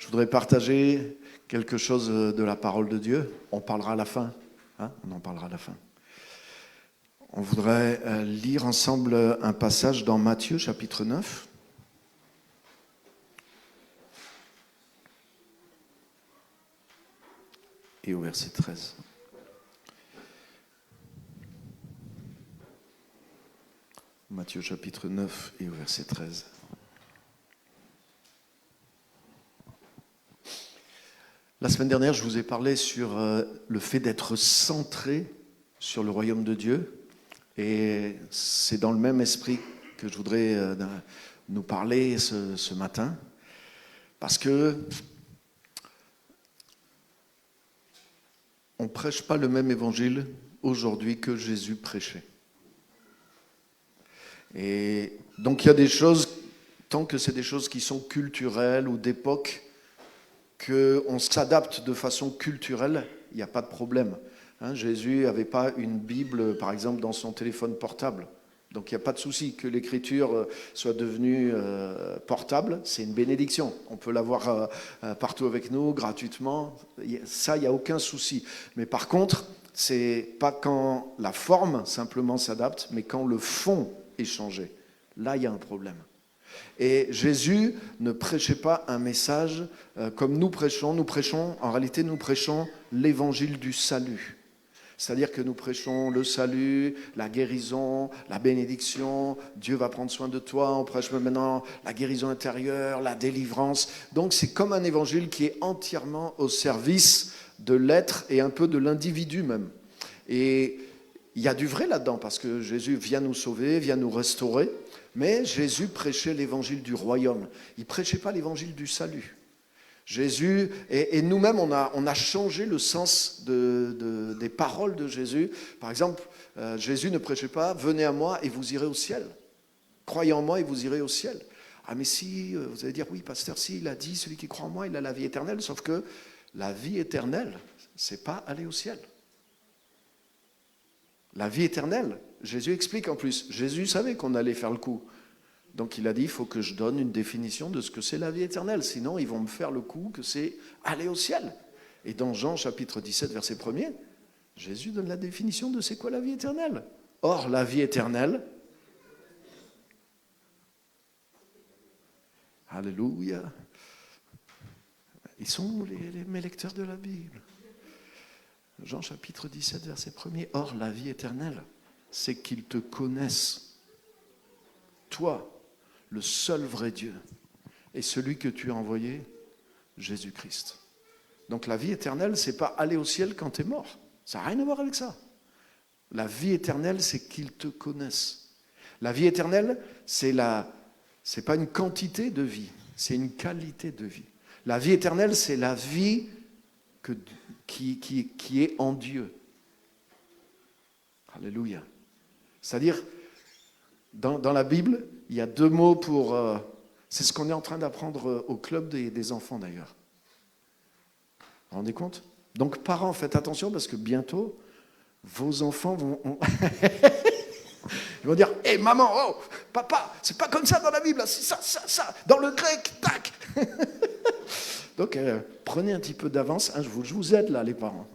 Je voudrais partager quelque chose de la parole de Dieu. On parlera à la fin. On en parlera à la fin. On voudrait lire ensemble un passage dans Matthieu, chapitre 9. Et au verset 13. Matthieu, chapitre 9 et au verset 13. La semaine dernière, je vous ai parlé sur le fait d'être centré sur le royaume de Dieu. Et c'est dans le même esprit que je voudrais nous parler ce matin. Parce que on ne prêche pas le même évangile aujourd'hui que Jésus prêchait. Et donc il y a des choses, tant que c'est des choses qui sont culturelles ou d'époque, qu'on s'adapte de façon culturelle, il n'y a pas de problème. Jésus n'avait pas une Bible, par exemple, dans son téléphone portable. Donc il n'y a pas de souci que l'écriture soit devenue portable, c'est une bénédiction. On peut l'avoir partout avec nous, gratuitement. Ça, il n'y a aucun souci. Mais par contre, c'est pas quand la forme simplement s'adapte, mais quand le fond est changé. Là, il y a un problème. Et Jésus ne prêchait pas un message comme nous prêchons. En réalité, nous prêchons l'évangile du salut. C'est-à-dire que nous prêchons le salut, la guérison, la bénédiction, Dieu va prendre soin de toi, on prêche maintenant la guérison intérieure, la délivrance. Donc c'est comme un évangile qui est entièrement au service de l'être et un peu de l'individu même. Et il y a du vrai là-dedans parce que Jésus vient nous sauver, vient nous restaurer, mais Jésus prêchait l'évangile du royaume. Il ne prêchait pas l'évangile du salut. Jésus, et nous-mêmes, on a changé le sens des paroles de Jésus. Par exemple, Jésus ne prêchait pas « Venez à moi et vous irez au ciel ». « Croyez en moi et vous irez au ciel ». Ah mais si, vous allez dire « Oui, pasteur, si, il a dit, celui qui croit en moi, il a la vie éternelle ». Sauf que la vie éternelle, c'est pas aller au ciel. La vie éternelle, Jésus explique en plus. Jésus savait qu'on allait faire le coup. Donc il a dit, il faut que je donne une définition de ce que c'est la vie éternelle. Sinon, ils vont me faire le coup que c'est aller au ciel. Et dans Jean chapitre 17, verset 1er, Jésus donne la définition de c'est quoi la vie éternelle. Or, la vie éternelle, alléluia, ils sont mes lecteurs de la Bible. Jean chapitre 17, verset 1er, or la vie éternelle, c'est qu'ils te connaissent, toi, le seul vrai Dieu, et celui que tu as envoyé, Jésus-Christ. Donc la vie éternelle, c'est pas aller au ciel quand tu es mort. Ça n'a rien à voir avec ça. La vie éternelle, c'est qu'ils te connaissent. La vie éternelle, c'est pas une quantité de vie, c'est une qualité de vie. La vie éternelle, c'est la vie qui est en Dieu. Alléluia. C'est-à-dire, dans la Bible, il y a deux mots pour... c'est ce qu'on est en train d'apprendre au club des enfants d'ailleurs. Vous vous rendez compte ? Donc parents, faites attention parce que bientôt, vos enfants vont... Ils vont dire, hé maman, oh, papa, c'est pas comme ça dans la Bible, c'est ça, dans le grec, tac. Donc prenez un petit peu d'avance, je vous aide là les parents.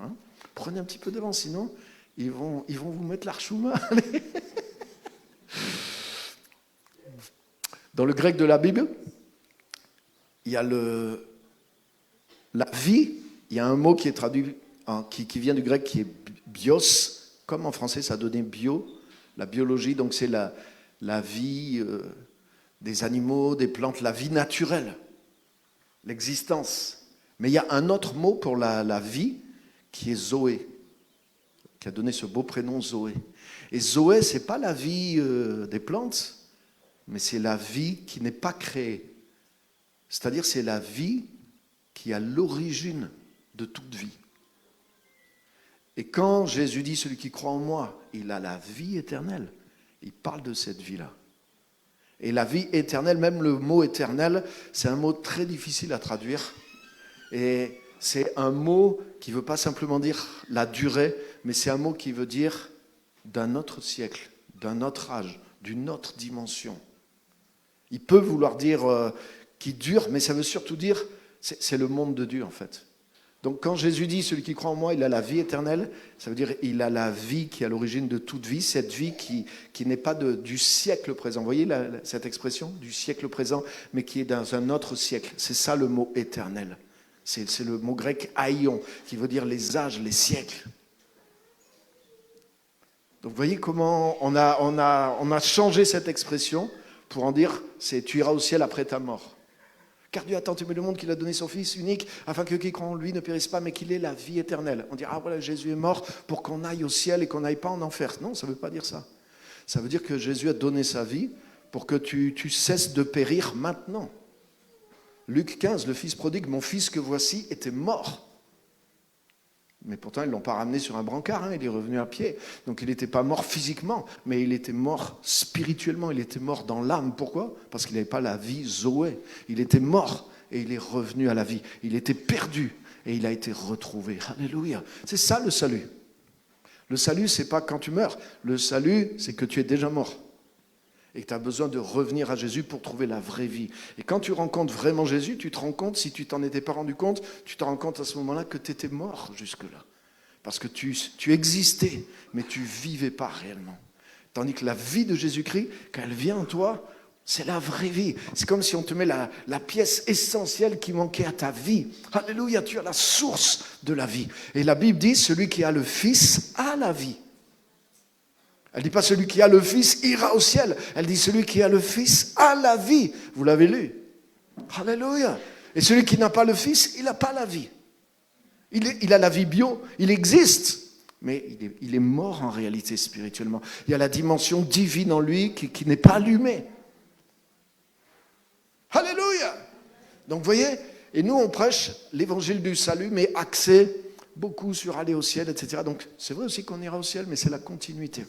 Prenez un petit peu d'avance, sinon ils vont vous mettre l'archouma. Dans le grec de la Bible, il y a la vie, il y a un mot qui est traduit, qui vient du grec, qui est bios, comme en français ça donnait bio, la biologie, donc c'est la vie des animaux, des plantes, la vie naturelle, l'existence. Mais il y a un autre mot pour la vie qui est Zoé, qui a donné ce beau prénom Zoé. Et Zoé, c'est pas la vie des plantes, mais c'est la vie qui n'est pas créée. C'est-à-dire c'est la vie qui est à l'origine de toute vie. Et quand Jésus dit « Celui qui croit en moi, il a la vie éternelle », il parle de cette vie-là. Et la vie éternelle, même le mot « éternel », c'est un mot très difficile à traduire. Et c'est un mot qui ne veut pas simplement dire la durée, mais c'est un mot qui veut dire d'un autre siècle, d'un autre âge, d'une autre dimension. Il peut vouloir dire qui dure, mais ça veut surtout dire C'est le monde de Dieu, en fait. Donc quand Jésus dit, celui qui croit en moi, il a la vie éternelle, ça veut dire il a la vie qui est à l'origine de toute vie, cette vie qui n'est pas du siècle présent. Vous voyez cette expression, du siècle présent, mais qui est dans un autre siècle. C'est ça le mot éternel. C'est le mot grec aion, qui veut dire les âges, les siècles. Donc vous voyez comment on a changé cette expression pour en dire, c'est tu iras au ciel après ta mort. Car Dieu a tant aimé le monde qu'il a donné son Fils unique, afin que qui croit en lui ne périsse pas, mais qu'il ait la vie éternelle. On dit, ah voilà, Jésus est mort pour qu'on aille au ciel et qu'on n'aille pas en enfer. Non, ça ne veut pas dire ça. Ça veut dire que Jésus a donné sa vie pour que tu cesses de périr maintenant. Luc 15, le fils prodigue, mon fils que voici était mort. Mais pourtant, ils ne l'ont pas ramené sur un brancard, il est revenu à pied. Donc il n'était pas mort physiquement, mais il était mort spirituellement, il était mort dans l'âme. Pourquoi ? Parce qu'il n'avait pas la vie Zoé. Il était mort et il est revenu à la vie. Il était perdu et il a été retrouvé. Alléluia. C'est ça le salut. Le salut, ce n'est pas quand tu meurs. Le salut, c'est que tu es déjà mort. Et que tu as besoin de revenir à Jésus pour trouver la vraie vie. Et quand tu rencontres vraiment Jésus, tu te rends compte, si tu t'en étais pas rendu compte, tu te rends compte à ce moment-là que tu étais mort jusque-là. Parce que tu existais, mais tu vivais pas réellement. Tandis que la vie de Jésus-Christ, quand elle vient en toi, c'est la vraie vie. C'est comme si on te met la pièce essentielle qui manquait à ta vie. Alléluia, tu as la source de la vie. Et la Bible dit, celui qui a le Fils a la vie. Elle ne dit pas celui qui a le Fils ira au ciel. Elle dit celui qui a le Fils a la vie. Vous l'avez lu. Alléluia. Et celui qui n'a pas le Fils, il n'a pas la vie. Il a la vie bio, il existe. Mais il est mort en réalité spirituellement. Il y a la dimension divine en lui qui n'est pas allumée. Alléluia. Donc vous voyez, et nous on prêche l'évangile du salut, mais axé beaucoup sur aller au ciel, etc. Donc c'est vrai aussi qu'on ira au ciel, mais c'est la continuité.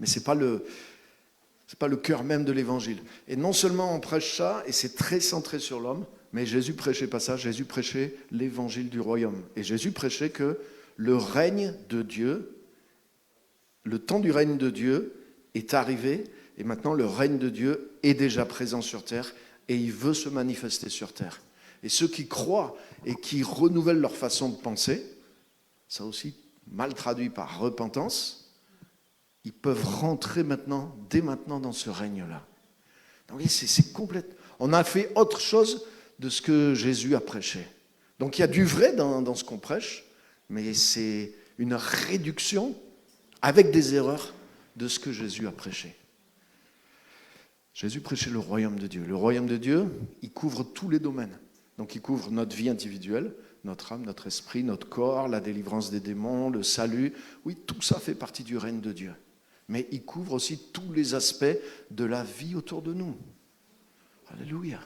Mais ce n'est pas le cœur même de l'évangile. Et non seulement on prêche ça, et c'est très centré sur l'homme, mais Jésus prêchait pas ça, Jésus prêchait l'évangile du royaume. Et Jésus prêchait que le règne de Dieu, le temps du règne de Dieu est arrivé, et maintenant le règne de Dieu est déjà présent sur terre, et il veut se manifester sur terre. Et ceux qui croient et qui renouvellent leur façon de penser, ça aussi mal traduit par repentance, ils peuvent rentrer dès maintenant dans ce règne-là. Donc c'est complète. On a fait autre chose de ce que Jésus a prêché. Donc il y a du vrai dans ce qu'on prêche, mais c'est une réduction avec des erreurs de ce que Jésus a prêché. Jésus prêchait le royaume de Dieu. Le royaume de Dieu, il couvre tous les domaines. Donc il couvre notre vie individuelle, notre âme, notre esprit, notre corps, la délivrance des démons, le salut. Oui, tout ça fait partie du règne de Dieu. Mais il couvre aussi tous les aspects de la vie autour de nous. Alléluia.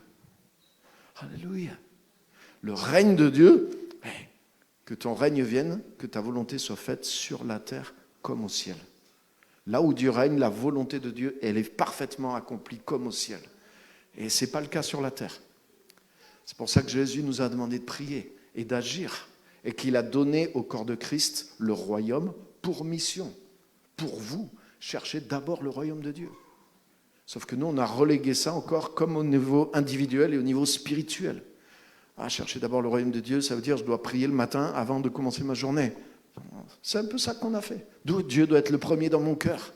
Alléluia. Le règne de Dieu, que ton règne vienne, que ta volonté soit faite sur la terre comme au ciel. Là où Dieu règne, la volonté de Dieu, elle est parfaitement accomplie comme au ciel. Et ce n'est pas le cas sur la terre. C'est pour ça que Jésus nous a demandé de prier et d'agir. Et qu'il a donné au corps de Christ le royaume pour mission. Pour vous, cherchez d'abord le royaume de Dieu. Sauf que nous, on a relégué ça encore comme au niveau individuel et au niveau spirituel. Ah, chercher d'abord le royaume de Dieu, ça veut dire je dois prier le matin avant de commencer ma journée. C'est un peu ça qu'on a fait. Dieu doit être le premier dans mon cœur.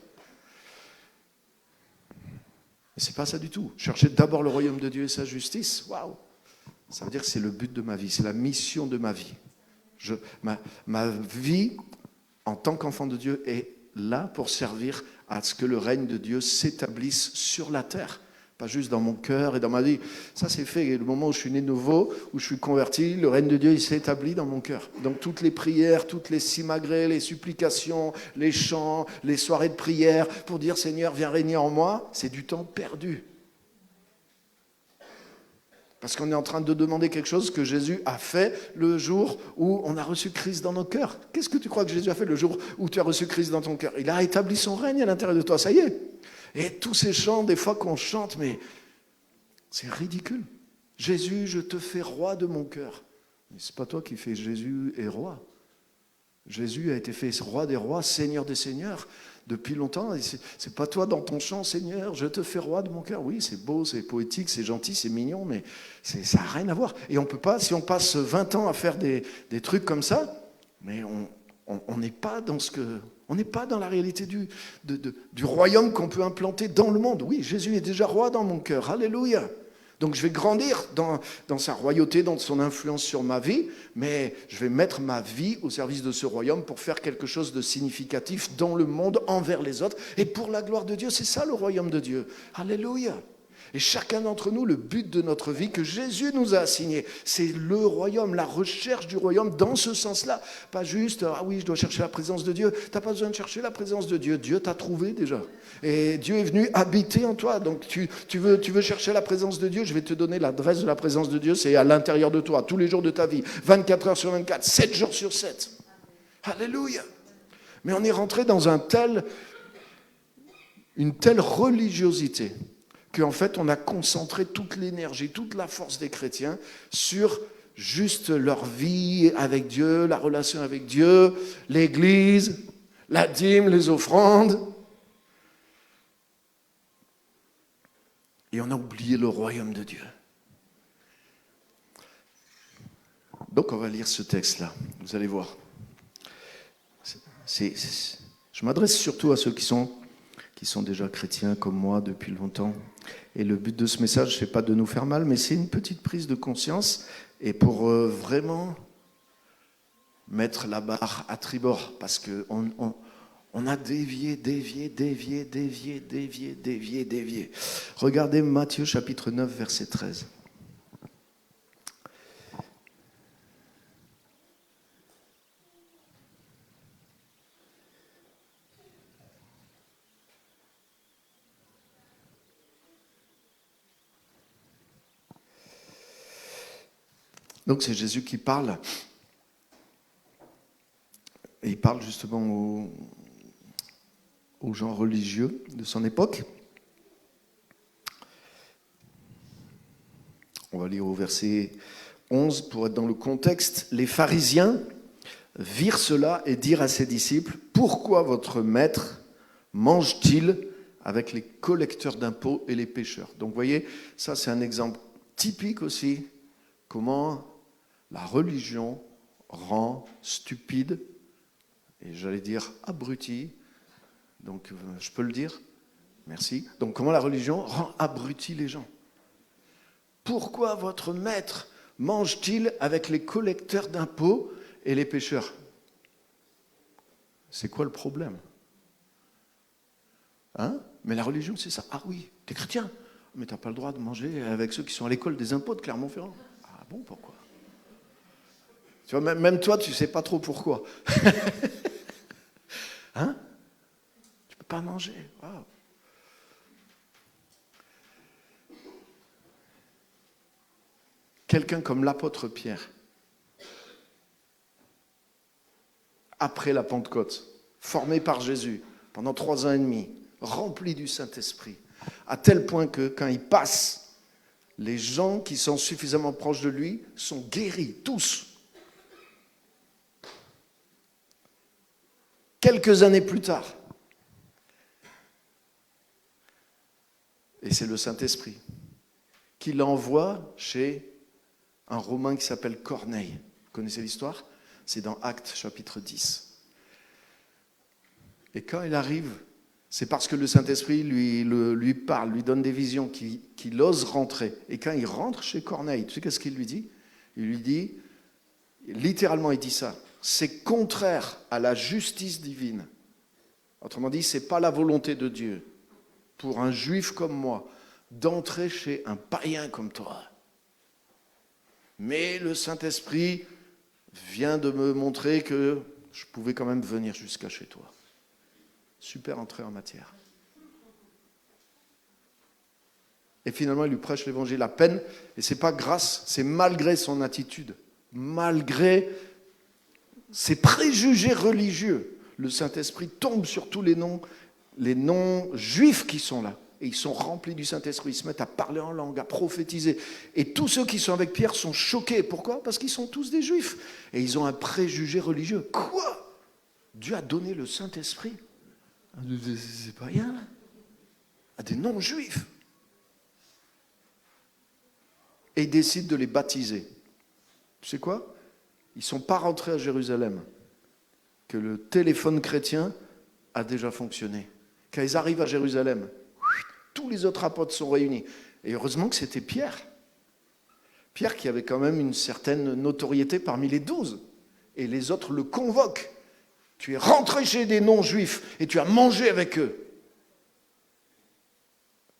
Mais ce n'est pas ça du tout. Chercher d'abord le royaume de Dieu et sa justice, waouh. Ça veut dire que c'est le but de ma vie, c'est la mission de ma vie. Ma vie, en tant qu'enfant de Dieu, est là pour servir à ce que le règne de Dieu s'établisse sur la terre. Pas juste dans mon cœur et dans ma vie. Ça, c'est fait. Et le moment où je suis né nouveau, où je suis converti, le règne de Dieu, il s'est établi dans mon cœur. Donc, toutes les prières, toutes les simagrées, les supplications, les chants, les soirées de prière, pour dire, Seigneur, viens régner en moi, c'est du temps perdu. Parce qu'on est en train de demander quelque chose que Jésus a fait le jour où on a reçu Christ dans nos cœurs. Qu'est-ce que tu crois que Jésus a fait le jour où tu as reçu Christ dans ton cœur ? Il a établi son règne à l'intérieur de toi, ça y est. Et tous ces chants, des fois qu'on chante, mais c'est ridicule. Jésus, je te fais roi de mon cœur. Mais ce n'est pas toi qui fais Jésus est roi. Jésus a été fait roi des rois, seigneur des seigneurs depuis longtemps. Et c'est pas toi dans ton chant, Seigneur, je te fais roi de mon cœur. Oui, c'est beau, c'est poétique, c'est gentil, c'est mignon, mais ça n'a rien à voir. Et on peut pas, si on passe 20 ans à faire des trucs comme ça, mais on n'est pas dans on n'est pas dans la réalité du royaume qu'on peut implanter dans le monde. Oui, Jésus est déjà roi dans mon cœur. Alléluia. Donc je vais grandir dans sa royauté, dans son influence sur ma vie, mais je vais mettre ma vie au service de ce royaume pour faire quelque chose de significatif dans le monde, envers les autres, et pour la gloire de Dieu. C'est ça le royaume de Dieu. Alléluia. Et chacun d'entre nous, le but de notre vie que Jésus nous a assigné, c'est le royaume, la recherche du royaume dans ce sens-là. Pas juste, ah oui, je dois chercher la présence de Dieu. Tu n'as pas besoin de chercher la présence de Dieu. Dieu t'a trouvé déjà. Et Dieu est venu habiter en toi. Donc tu veux chercher la présence de Dieu, je vais te donner l'adresse de la présence de Dieu. C'est à l'intérieur de toi, tous les jours de ta vie. 24 heures sur 24, 7 jours sur 7. Alléluia. Mais on est rentré dans une telle religiosité qu'en fait, on a concentré toute l'énergie, toute la force des chrétiens sur juste leur vie avec Dieu, la relation avec Dieu, l'Église, la dîme, les offrandes. Et on a oublié le royaume de Dieu. Donc, on va lire ce texte-là. Vous allez voir. Je m'adresse surtout à ceux qui sont déjà chrétiens comme moi depuis longtemps. Et le but de ce message, c'est pas de nous faire mal, mais c'est une petite prise de conscience et pour vraiment mettre la barre à tribord, parce qu'on a dévié. Regardez Matthieu chapitre 9, verset 13. Donc c'est Jésus qui parle, et il parle justement aux gens religieux de son époque. On va lire au verset 11 pour être dans le contexte. Les pharisiens virent cela et dirent à ses disciples, « Pourquoi votre maître mange-t-il avec les collecteurs d'impôts et les pécheurs ?» Donc vous voyez, ça c'est un exemple typique aussi, comment la religion rend stupide, et j'allais dire abruti, donc je peux le dire, merci. Donc comment la religion rend abruti les gens. Pourquoi votre maître mange-t-il avec les collecteurs d'impôts et les pécheurs? C'est quoi le problème? Mais la religion, c'est ça. Ah oui, t'es chrétien, mais t'as pas le droit de manger avec ceux qui sont à l'école des impôts de Clermont-Ferrand. Ah bon, pourquoi? Tu vois, même toi, tu sais pas trop pourquoi. Tu peux pas manger. Wow. Quelqu'un comme l'apôtre Pierre, après la Pentecôte, formé par Jésus pendant 3 ans et demi, rempli du Saint-Esprit, à tel point que quand il passe, les gens qui sont suffisamment proches de lui sont guéris, tous. Quelques années plus tard, et c'est le Saint-Esprit qui l'envoie chez un Romain qui s'appelle Corneille. Vous connaissez l'histoire? C'est dans Actes chapitre 10. Et quand il arrive, c'est parce que le Saint-Esprit lui parle, lui donne des visions, qu'il ose rentrer. Et quand il rentre chez Corneille, tu sais qu'est-ce qu'il lui dit? Il lui dit, littéralement il dit ça, c'est contraire à la justice divine. Autrement dit, ce n'est pas la volonté de Dieu pour un juif comme moi d'entrer chez un païen comme toi. Mais le Saint-Esprit vient de me montrer que je pouvais quand même venir jusqu'à chez toi. Super entrée en matière. Et finalement, il lui prêche l'évangile à peine, et c'est pas grâce, c'est malgré son attitude, malgré ses préjugés religieux. Le Saint-Esprit tombe sur tous les non-juifs qui sont là. Et ils sont remplis du Saint-Esprit, ils se mettent à parler en langue, à prophétiser. Et tous ceux qui sont avec Pierre sont choqués. Pourquoi? Parce qu'ils sont tous des juifs. Et ils ont un préjugé religieux. Quoi? Dieu a donné le Saint-Esprit c'est pas rien, là. À des non-juifs. Et il décide de les baptiser. Tu sais quoi? Ils ne sont pas rentrés à Jérusalem. Que le téléphone chrétien a déjà fonctionné. Quand ils arrivent à Jérusalem, tous les autres apôtres sont réunis. Et heureusement que c'était Pierre. Pierre qui avait quand même une certaine notoriété parmi les 12. Et les autres le convoquent. Tu es rentré chez des non-juifs et tu as mangé avec eux.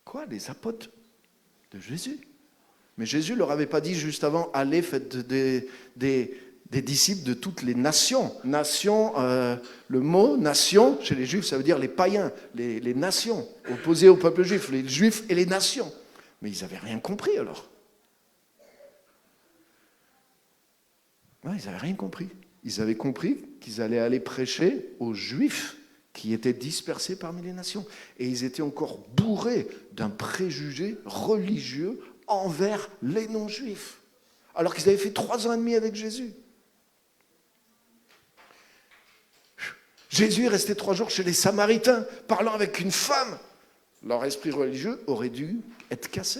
Quoi, les apôtres de Jésus? Mais Jésus ne leur avait pas dit juste avant, allez, faites des disciples de toutes les nations. Nation, le mot nation, chez les juifs, ça veut dire les païens, les nations, opposées au peuple juif, les juifs et les nations. Mais ils n'avaient rien compris alors. Ouais, ils n'avaient rien compris. Ils avaient compris qu'ils allaient aller prêcher aux juifs qui étaient dispersés parmi les nations. Et ils étaient encore bourrés d'un préjugé religieux envers les non-juifs. Alors qu'ils avaient fait 3 ans et demi avec Jésus. Jésus est resté 3 jours chez les Samaritains, parlant avec une femme. Leur esprit religieux aurait dû être cassé.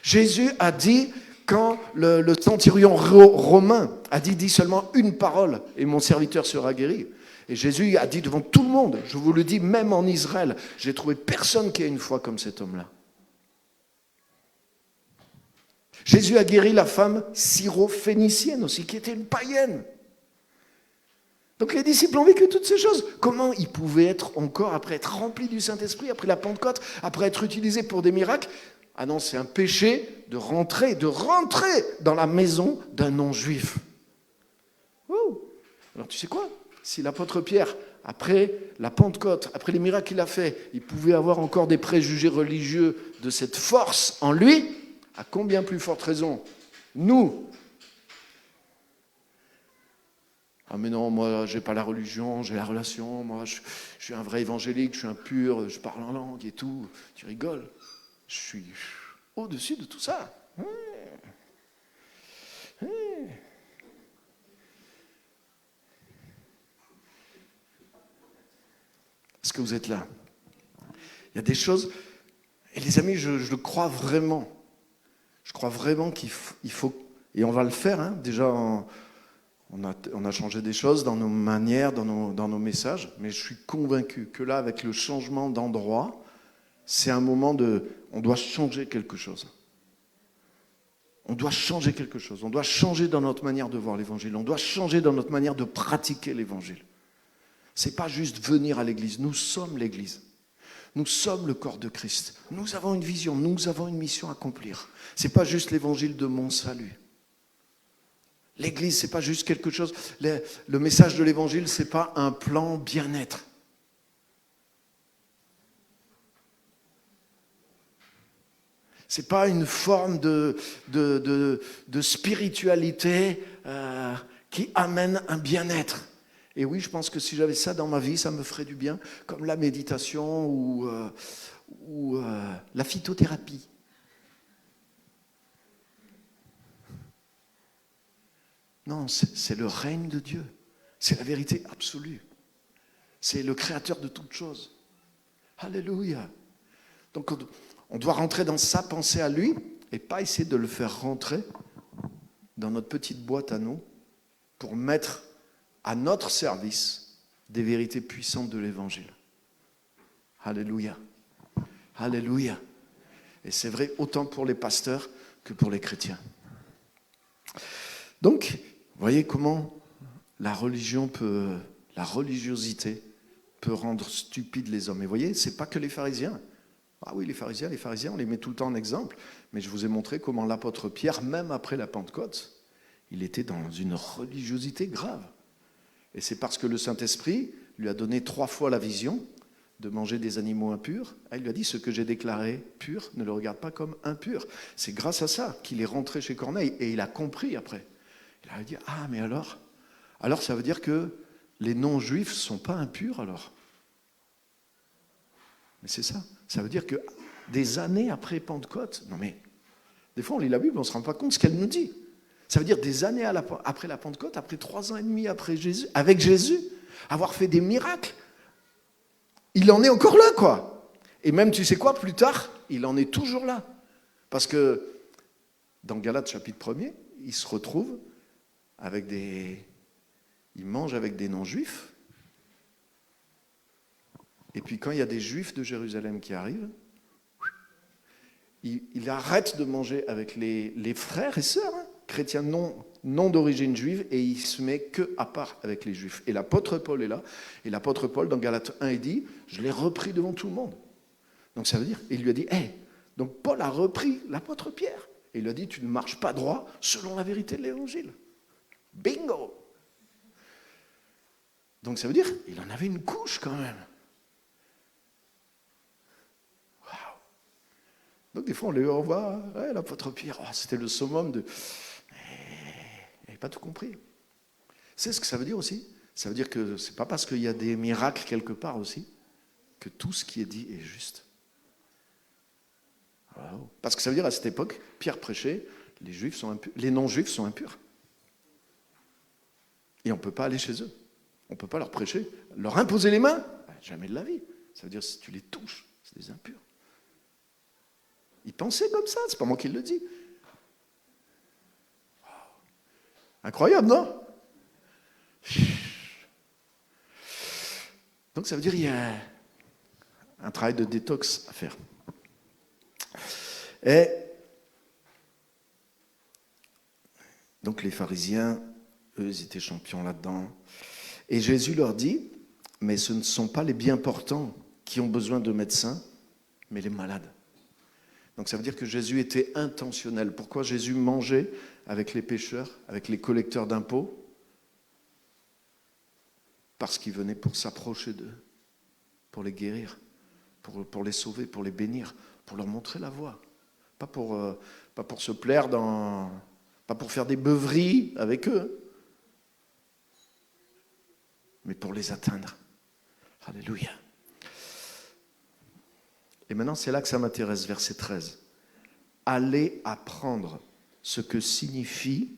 Jésus a dit, quand le centurion romain a dit, dis seulement une parole et mon serviteur sera guéri. Et Jésus a dit devant tout le monde, je vous le dis, même en Israël, j'ai trouvé personne qui a une foi comme cet homme-là. Jésus a guéri la femme syro-phénicienne aussi, qui était une païenne. Donc les disciples ont vécu toutes ces choses. Comment ils pouvaient être encore, après être remplis du Saint-Esprit, après la Pentecôte, après être utilisés pour des miracles? Ah non, c'est un péché de rentrer dans la maison d'un non-juif. Ouh. Alors tu sais quoi? Si l'apôtre Pierre, après la Pentecôte, après les miracles qu'il a fait, il pouvait avoir encore des préjugés religieux de cette force en lui, à combien plus forte raison, nous? Ah mais non, moi j'ai pas la religion, j'ai la relation, moi je suis un vrai évangélique, je suis un pur, je parle en langue et tout. Tu rigoles? Je suis au-dessus de tout ça. Est-ce que vous êtes là? Il y a des choses, et les amis, je le crois vraiment. Je crois vraiment qu'il faut, et on va le faire, hein, déjà on a changé des choses dans nos manières, dans nos messages, mais je suis convaincu que là, avec le changement d'endroit, c'est un moment on doit changer quelque chose. On doit changer quelque chose. On doit changer dans notre manière de voir l'évangile. On doit changer dans notre manière de pratiquer l'évangile. Ce n'est pas juste venir à l'église. Nous sommes l'église. Nous sommes le corps de Christ. Nous avons une vision, nous avons une mission à accomplir. Ce n'est pas juste l'évangile de mon salut. L'église, ce n'est pas juste quelque chose. Le message de l'évangile, ce n'est pas un plan bien-être. Ce n'est pas une forme de spiritualité qui amène un bien-être. Et oui, je pense que si j'avais ça dans ma vie, ça me ferait du bien, comme la méditation ou la phytothérapie. Non, c'est le règne de Dieu. C'est la vérité absolue. C'est le créateur de toutes choses. Alléluia. Donc on doit rentrer dans sa pensée à lui et pas essayer de le faire rentrer dans notre petite boîte à nous pour mettre à notre service des vérités puissantes de l'Évangile. Alléluia. Alléluia. Et c'est vrai autant pour les pasteurs que pour les chrétiens. Donc, vous voyez comment la religiosité peut rendre stupides les hommes. Et vous voyez, ce n'est pas que les pharisiens. Ah oui, les pharisiens, on les met tout le temps en exemple. Mais je vous ai montré comment l'apôtre Pierre, même après la Pentecôte, il était dans une religiosité grave. Et c'est parce que le Saint-Esprit lui a donné 3 fois la vision de manger des animaux impurs. Il lui a dit, ce que j'ai déclaré pur, ne le regarde pas comme impur. C'est grâce à ça qu'il est rentré chez Corneille. Et il a compris après. Il a dit, ah mais alors ça veut dire que les non-juifs ne sont pas impurs alors? Mais c'est ça. Ça veut dire que des années après Pentecôte, non mais, des fois on lit la Bible, on ne se rend pas compte de ce qu'elle nous dit. Ça veut dire des années après la Pentecôte, après 3 ans et demi avec Jésus, avoir fait des miracles. Il en est encore là, quoi. Et même, tu sais quoi, plus tard, il en est toujours là. Parce que dans Galates chapitre 1er, il se retrouve avec des... Il mange avec des non-juifs. Et puis quand il y a des juifs de Jérusalem qui arrivent, il arrête de manger avec les frères et sœurs, hein, chrétiens non d'origine juive, et il se met que à part avec les juifs. Et l'apôtre Paul est là. Et l'apôtre Paul, dans Galates 1, il dit, je l'ai repris devant tout le monde. Donc ça veut dire, il lui a dit, hey, donc Paul a repris l'apôtre Pierre. Et il lui a dit, tu ne marches pas droit selon la vérité de l'évangile. Bingo! Donc ça veut dire, il en avait une couche quand même. Waouh! Donc des fois on les revoit, ouais, l'apôtre Pierre, oh, c'était le summum de... Il n'avait pas tout compris. C'est ce que ça veut dire aussi. Ça veut dire que c'est pas parce qu'il y a des miracles quelque part aussi que tout ce qui est dit est juste. Wow. Parce que ça veut dire à cette époque, Pierre prêchait, les juifs sont impurs, les non-juifs sont impurs. Et on ne peut pas aller chez eux. On ne peut pas leur prêcher. Leur imposer les mains, jamais de la vie. Ça veut dire si tu les touches, c'est des impurs. Ils pensaient comme ça, c'est pas moi qui le dis. Wow. Incroyable, non? Donc ça veut dire qu'il y a un travail de détox à faire. Et donc les pharisiens, eux, ils étaient champions là-dedans. Et Jésus leur dit, mais ce ne sont pas les bien portants qui ont besoin de médecins, mais les malades. Donc ça veut dire que Jésus était intentionnel. Pourquoi Jésus mangeait avec les pécheurs, avec les collecteurs d'impôts? Parce qu'il venait pour s'approcher d'eux, pour les guérir, pour les sauver, pour les bénir, pour leur montrer la voie. Pas pour se plaire pas pour faire des beuveries avec eux, mais pour les atteindre. Alléluia. Et maintenant, c'est là que ça m'intéresse, verset 13. Allez apprendre ce que signifie,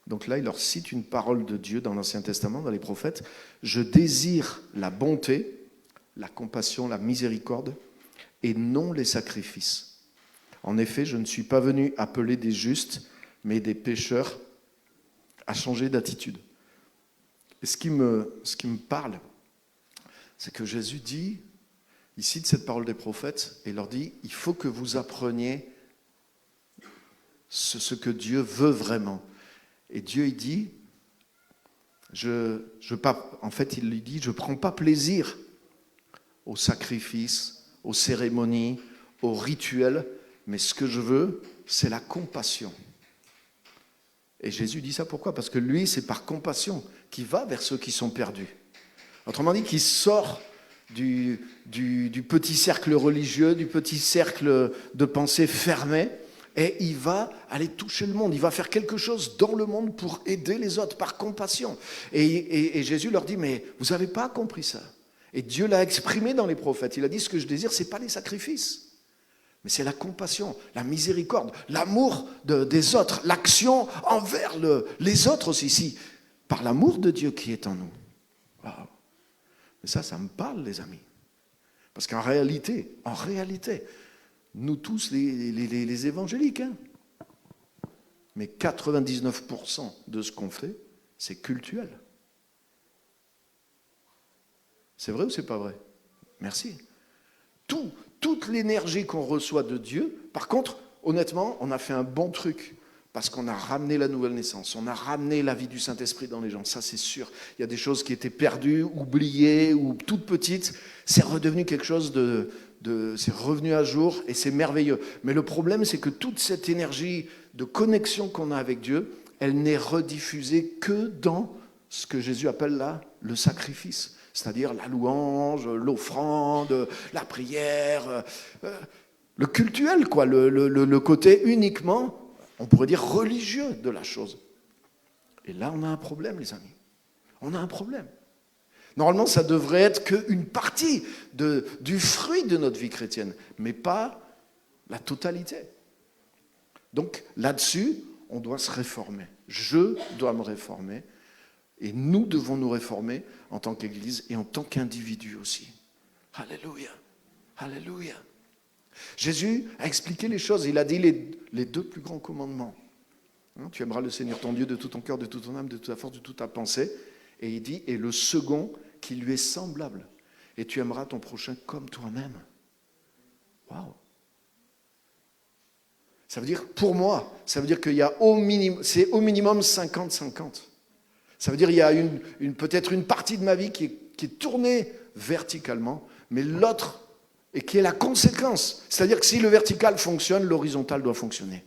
donc là, il leur cite une parole de Dieu dans l'Ancien Testament, dans les prophètes, je désire la bonté, la compassion, la miséricorde, et non les sacrifices. En effet, je ne suis pas venu appeler des justes, mais des pécheurs à changer d'attitude. Et ce qui me parle, c'est que Jésus dit, il cite cette parole des prophètes et leur dit, il faut que vous appreniez ce que Dieu veut vraiment. Et Dieu, il dit, en fait, il lui dit, je ne prends pas plaisir aux sacrifices, aux cérémonies, aux rituels, mais ce que je veux, c'est la compassion. Et Jésus dit ça pourquoi? Parce que lui, c'est par compassion qu'il va vers ceux qui sont perdus. Autrement dit, qu'il sort du petit cercle religieux, du petit cercle de pensée fermé, et il va aller toucher le monde. Il va faire quelque chose dans le monde pour aider les autres, par compassion. Et Jésus leur dit, mais vous n'avez pas compris ça. Et Dieu l'a exprimé dans les prophètes. Il a dit, ce que je désire, ce n'est pas les sacrifices. Mais c'est la compassion, la miséricorde, l'amour des autres, l'action envers les autres aussi, si, par l'amour de Dieu qui est en nous. Wow. Mais ça me parle, les amis. Parce qu'en réalité, nous tous, les évangéliques, hein, mais 99% de ce qu'on fait, c'est cultuel. C'est vrai ou c'est pas vrai? Merci. Toute l'énergie qu'on reçoit de Dieu, par contre, honnêtement, on a fait un bon truc parce qu'on a ramené la nouvelle naissance, on a ramené la vie du Saint-Esprit dans les gens, ça c'est sûr. Il y a des choses qui étaient perdues, oubliées ou toutes petites, c'est redevenu quelque chose c'est revenu à jour et c'est merveilleux. Mais le problème, c'est que toute cette énergie de connexion qu'on a avec Dieu, elle n'est rediffusée que dans ce que Jésus appelle là le sacrifice. C'est-à-dire la louange, l'offrande, la prière, le cultuel, quoi, le côté uniquement, on pourrait dire religieux de la chose. Et là, on a un problème, les amis. On a un problème. Normalement, ça devrait être qu'une partie du fruit de notre vie chrétienne, mais pas la totalité. Donc, là-dessus, on doit se réformer. Je dois me réformer. Et nous devons nous réformer en tant qu'Église et en tant qu'individus aussi. Alléluia. Alléluia. Jésus a expliqué les choses. Il a dit les deux plus grands commandements. Tu aimeras le Seigneur ton Dieu de tout ton cœur, de toute ton âme, de toute ta force, de toute ta pensée. Et il dit, et le second qui lui est semblable. Et tu aimeras ton prochain comme toi-même. Waouh! Ça veut dire, pour moi, ça veut dire qu'il y a c'est au minimum 50-50. Ça veut dire qu'il y a peut-être une partie de ma vie qui est tournée verticalement, mais l'autre, et qui est la conséquence. C'est-à-dire que si le vertical fonctionne, l'horizontal doit fonctionner.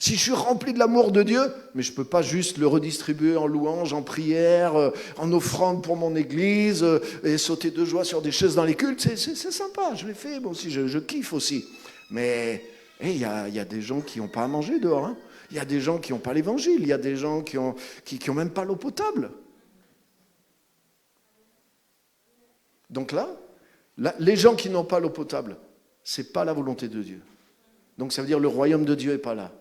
Si je suis rempli de l'amour de Dieu, mais je ne peux pas juste le redistribuer en louange, en prière, en offrande pour mon église, et sauter de joie sur des chaises dans les cultes, c'est sympa, je l'ai fait, moi aussi, je kiffe aussi. Mais il y a des gens qui n'ont pas à manger dehors, hein. Il y a des gens qui n'ont pas l'évangile, il y a des gens qui n'ont même pas l'eau potable. Donc là, les gens qui n'ont pas l'eau potable, ce n'est pas la volonté de Dieu. Donc ça veut dire le royaume de Dieu n'est pas là.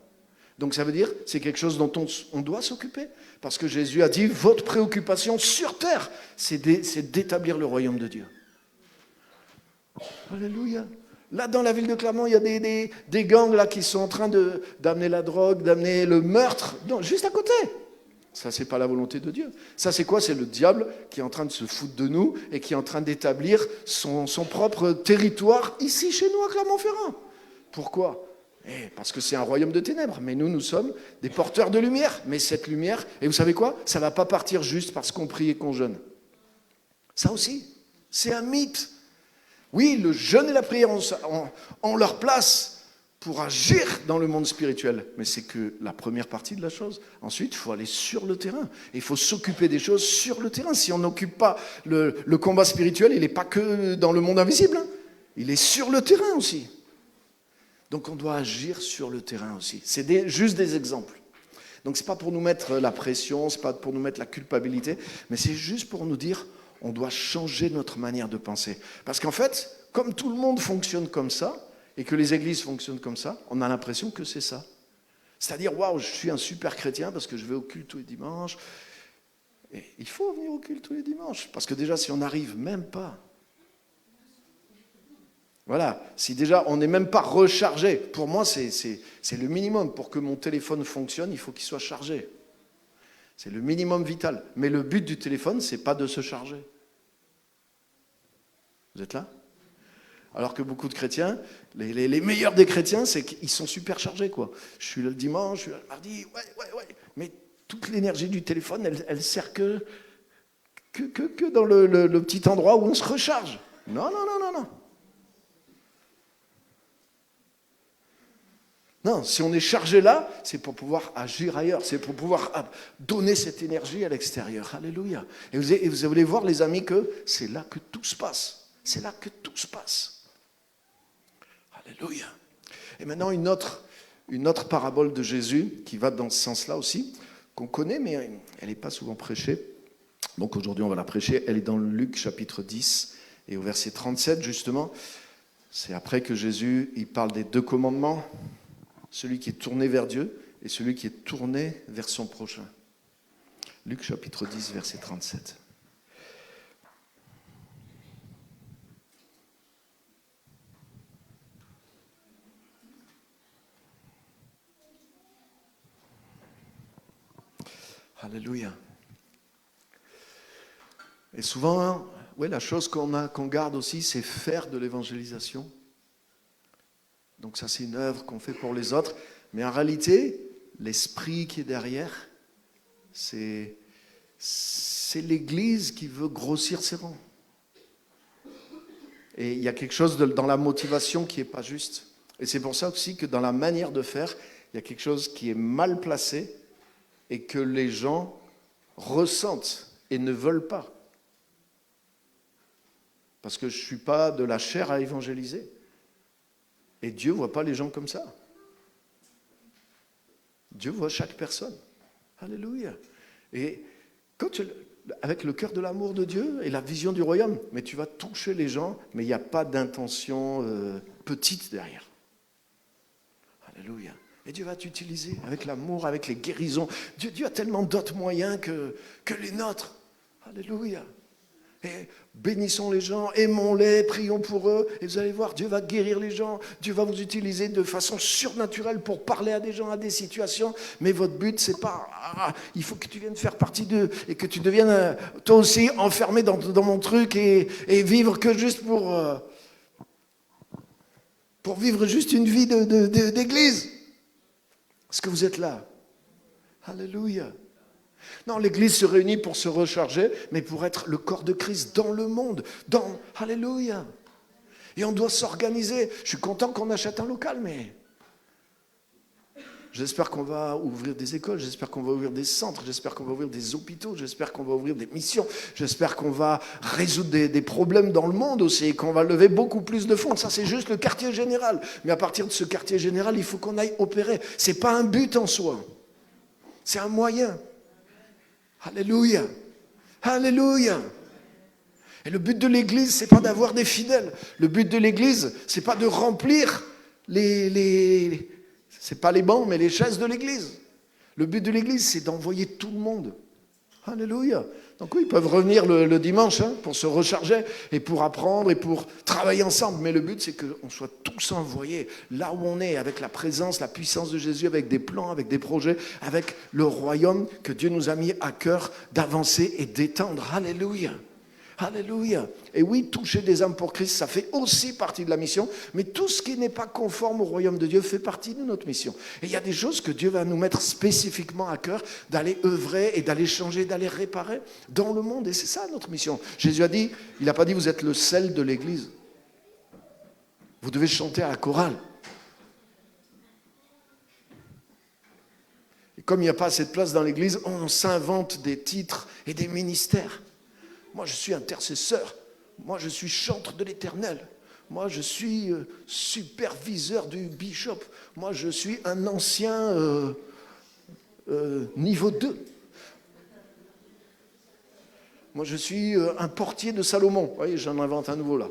Donc ça veut dire c'est quelque chose dont on doit s'occuper. Parce que Jésus a dit, votre préoccupation sur terre, c'est d'établir le royaume de Dieu. Alléluia. Là, dans la ville de Clermont, il y a des gangs là, qui sont en train d'amener la drogue, d'amener le meurtre, non, juste à côté. Ça, c'est pas la volonté de Dieu. Ça, c'est quoi? C'est le diable qui est en train de se foutre de nous et qui est en train d'établir son propre territoire ici, chez nous, à Clermont-Ferrand. Pourquoi? Parce que c'est un royaume de ténèbres. Mais nous sommes des porteurs de lumière. Mais cette lumière, et vous savez quoi? Ça ne va pas partir juste parce qu'on prie et qu'on jeûne. Ça aussi, c'est un mythe. Oui, le jeûne et la prière ont leur place pour agir dans le monde spirituel. Mais c'est que la première partie de la chose. Ensuite, il faut aller sur le terrain. Il faut s'occuper des choses sur le terrain. Si on n'occupe pas le combat spirituel, il n'est pas que dans le monde invisible. Hein. Il est sur le terrain aussi. Donc on doit agir sur le terrain aussi. C'est juste des exemples. Donc ce n'est pas pour nous mettre la pression, ce n'est pas pour nous mettre la culpabilité, mais c'est juste pour nous dire on doit changer notre manière de penser. Parce qu'en fait, comme tout le monde fonctionne comme ça, et que les églises fonctionnent comme ça, on a l'impression que c'est ça. C'est-à-dire, waouh, je suis un super chrétien parce que je vais au culte tous les dimanches. Et il faut venir au culte tous les dimanches. Parce que déjà, si on n'arrive même pas, voilà, si déjà on n'est même pas rechargé, pour moi, c'est le minimum. Pour que mon téléphone fonctionne, il faut qu'il soit chargé. C'est le minimum vital. Mais le but du téléphone, ce n'est pas de se charger. Vous êtes là? Alors que beaucoup de chrétiens, les meilleurs des chrétiens, c'est qu'ils sont super chargés, quoi. Je suis là le dimanche, je suis là le mardi, ouais. Mais toute l'énergie du téléphone, elle sert que dans le petit endroit où on se recharge. Non. Non, si on est chargé là, c'est pour pouvoir agir ailleurs, c'est pour pouvoir donner cette énergie à l'extérieur. Alléluia. Et vous allez voir, les amis, que c'est là que tout se passe. C'est là que tout se passe. Alléluia. Et maintenant, une autre parabole de Jésus qui va dans ce sens-là aussi, qu'on connaît, mais elle n'est pas souvent prêchée. Donc aujourd'hui, on va la prêcher. Elle est dans Luc chapitre 10 et au verset 37, justement. C'est après que Jésus il parle des deux commandements. Celui qui est tourné vers Dieu et celui qui est tourné vers son prochain. Luc chapitre 10, verset 37. Alléluia. Et souvent, la chose qu'on garde aussi, c'est faire de l'évangélisation. Donc ça, c'est une œuvre qu'on fait pour les autres. Mais en réalité, l'esprit qui est derrière, c'est l'Église qui veut grossir ses rangs. Et il y a quelque chose dans la motivation qui n'est pas juste. Et c'est pour ça aussi que dans la manière de faire, il y a quelque chose qui est mal placé et que les gens ressentent et ne veulent pas. Parce que je ne suis pas de la chair à évangéliser. Et Dieu ne voit pas les gens comme ça. Dieu voit chaque personne. Alléluia. Et avec le cœur de l'amour de Dieu et la vision du royaume, mais tu vas toucher les gens, mais il n'y a pas d'intention petite derrière. Alléluia. Et Dieu va t'utiliser avec l'amour, avec les guérisons. Dieu a tellement d'autres moyens que les nôtres. Alléluia. Et bénissons les gens, aimons-les, prions pour eux. Et vous allez voir, Dieu va guérir les gens. Dieu va vous utiliser de façon surnaturelle pour parler à des gens, à des situations. Mais votre but, c'est pas... il faut que tu viennes faire partie d'eux et que tu deviennes toi aussi enfermé dans mon truc et vivre que juste pour vivre juste une vie d'église. Est-ce que vous êtes là? Alléluia. Non, l'église se réunit pour se recharger, mais pour être le corps de Christ dans le monde. Alléluia. Et on doit s'organiser. Je suis content qu'on achète un local, mais j'espère qu'on va ouvrir des écoles, j'espère qu'on va ouvrir des centres, j'espère qu'on va ouvrir des hôpitaux, j'espère qu'on va ouvrir des missions, j'espère qu'on va résoudre des problèmes dans le monde aussi et qu'on va lever beaucoup plus de fonds. Ça, c'est juste le quartier général. Mais à partir de ce quartier général, il faut qu'on aille opérer. Ce n'est pas un but en soi. C'est un moyen. Alléluia. Alléluia. Et le but de l'église, c'est pas d'avoir des fidèles. Le but de l'église, c'est pas de remplir c'est pas les bancs, mais les chaises de l'église. Le but de l'église, c'est d'envoyer tout le monde. Alléluia. Donc oui, ils peuvent revenir le dimanche pour se recharger et pour apprendre et pour travailler ensemble. Mais le but, c'est qu'on soit tous envoyés là où on est, avec la présence, la puissance de Jésus, avec des plans, avec des projets, avec le royaume que Dieu nous a mis à cœur d'avancer et d'étendre. Alléluia. Alléluia. Et oui, toucher des âmes pour Christ, ça fait aussi partie de la mission, mais tout ce qui n'est pas conforme au royaume de Dieu fait partie de notre mission. Et il y a des choses que Dieu va nous mettre spécifiquement à cœur, d'aller œuvrer et d'aller changer, d'aller réparer dans le monde. Et c'est ça notre mission. Jésus a dit, il n'a pas dit vous êtes le sel de l'église. Vous devez chanter à la chorale. Et comme il n'y a pas assez de place dans l'église, on s'invente des titres et des ministères. Moi, je suis intercesseur. Moi, je suis chantre de l'Éternel. Moi, je suis superviseur du bishop. Moi, je suis un ancien niveau 2. Moi, je suis un portier de Salomon. Vous voyez, j'en invente un nouveau là.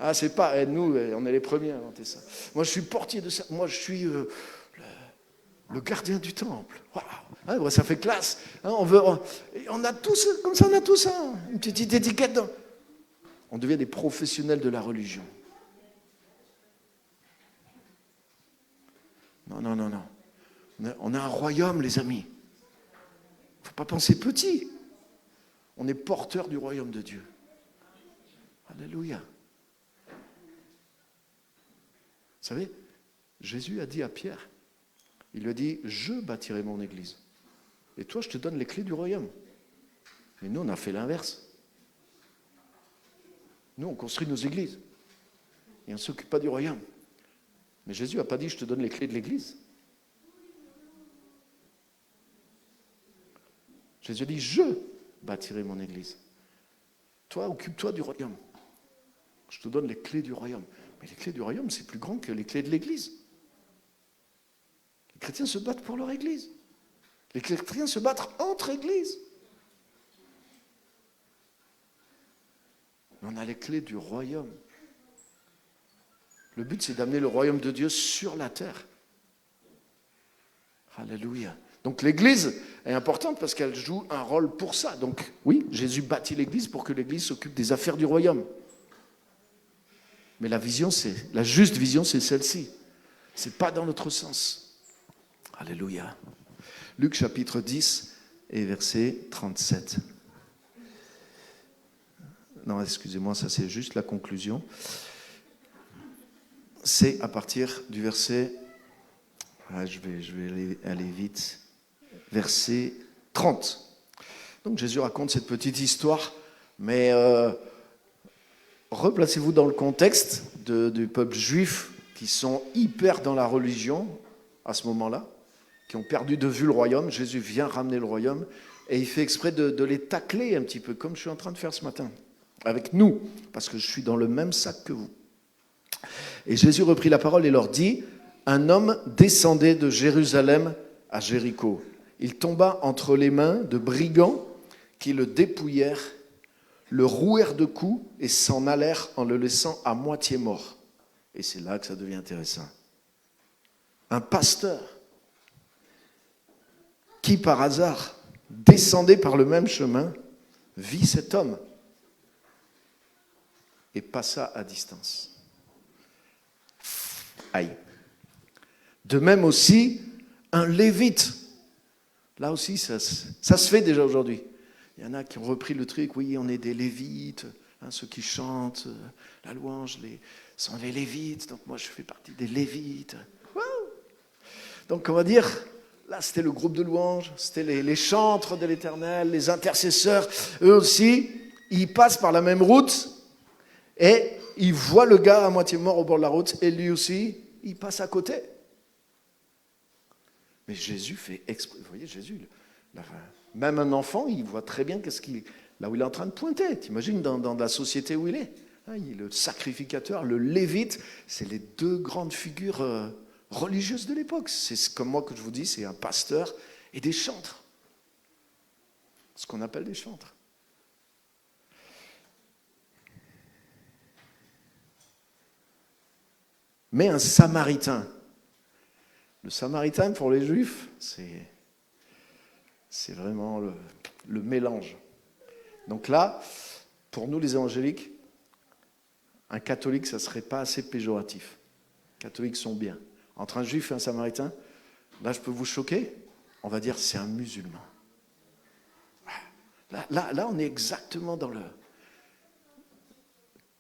Ah, c'est pas... nous, on est les premiers à inventer ça. Moi, je suis portier de Salomon. Moi, je suis... le gardien du temple. Waouh. Ah, ça fait classe. On a tous, comme ça, on a tous une petite étiquette. On devient des professionnels de la religion. Non. On a un royaume, les amis. Il ne faut pas penser petit. On est porteur du royaume de Dieu. Alléluia. Vous savez, Jésus a dit à Pierre, il lui a dit, je bâtirai mon église. Et toi, je te donne les clés du royaume. Mais nous, on a fait l'inverse. Nous, on construit nos églises. Et on ne s'occupe pas du royaume. Mais Jésus n'a pas dit, je te donne les clés de l'église. Jésus a dit, je bâtirai mon église. Toi, occupe-toi du royaume. Je te donne les clés du royaume. Mais les clés du royaume, c'est plus grand que les clés de l'église. Les chrétiens se battent pour leur église. Les chrétiens se battent entre églises. Mais on a les clés du royaume. Le but, c'est d'amener le royaume de Dieu sur la terre. Alléluia. Donc l'église est importante parce qu'elle joue un rôle pour ça. Donc oui, Jésus bâtit l'église pour que l'église s'occupe des affaires du royaume. Mais la juste vision, c'est celle-ci. C'est pas dans notre sens. Alléluia. Luc chapitre 10 et verset 37. Non, excusez-moi, ça c'est juste la conclusion. C'est à partir du verset... je vais aller vite. Verset 30. Donc Jésus raconte cette petite histoire, mais replacez-vous dans le contexte du peuple juif qui sont hyper dans la religion à ce moment-là, qui ont perdu de vue le royaume. Jésus vient ramener le royaume et il fait exprès de les tacler un petit peu, comme je suis en train de faire ce matin, avec nous, parce que je suis dans le même sac que vous. Et Jésus reprit la parole et leur dit, un homme descendait de Jérusalem à Jéricho. Il tomba entre les mains de brigands qui le dépouillèrent, le rouèrent de coups et s'en allèrent en le laissant à moitié mort. Et c'est là que ça devient intéressant. un pasteur qui par hasard descendait par le même chemin, vit cet homme et passa à distance. Aïe. De même aussi, un lévite. Là aussi, ça se fait déjà aujourd'hui. Il y en a qui ont repris le truc, oui, on est des lévites, hein, ceux qui chantent la louange sont les lévites, donc moi je fais partie des lévites. Wow. Donc on va dire, là c'était le groupe de louange, c'était les chantres de l'Éternel, les intercesseurs, eux aussi, ils passent par la même route et ils voient le gars à moitié mort au bord de la route et lui aussi, il passe à côté. Mais Jésus fait exprès. Vous voyez, Jésus, même un enfant, il voit très bien là où il est en train de pointer. T'imagines dans la société où il est. Hein, le sacrificateur, le lévite, c'est les deux grandes figures religieuses de l'époque. C'est comme moi que je vous dis, c'est un pasteur et des chantres. Ce qu'on appelle des chantres. Mais un samaritain. Le samaritain, pour les juifs, c'est vraiment le mélange. Donc là, pour nous les évangéliques, un catholique, ça ne serait pas assez péjoratif. Les catholiques sont bien. Entre un juif et un samaritain, là je peux vous choquer, on va dire c'est un musulman. Là on est exactement dans le...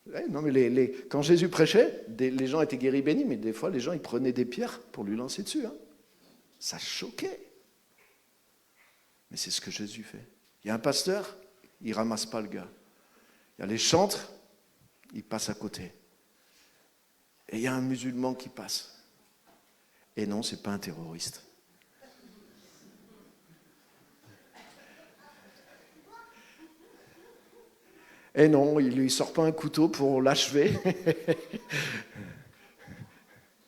Ouais, non, mais quand Jésus prêchait, les gens étaient guéris, bénis, mais des fois, les gens, ils prenaient des pierres pour lui lancer dessus. Hein. Ça choquait. Mais c'est ce que Jésus fait. Il y a un pasteur, il ne ramasse pas le gars. Il y a les chantres, ils passent à côté. Et il y a un musulman qui passe. Et non, ce n'est pas un terroriste. Et non, il ne lui sort pas un couteau pour l'achever.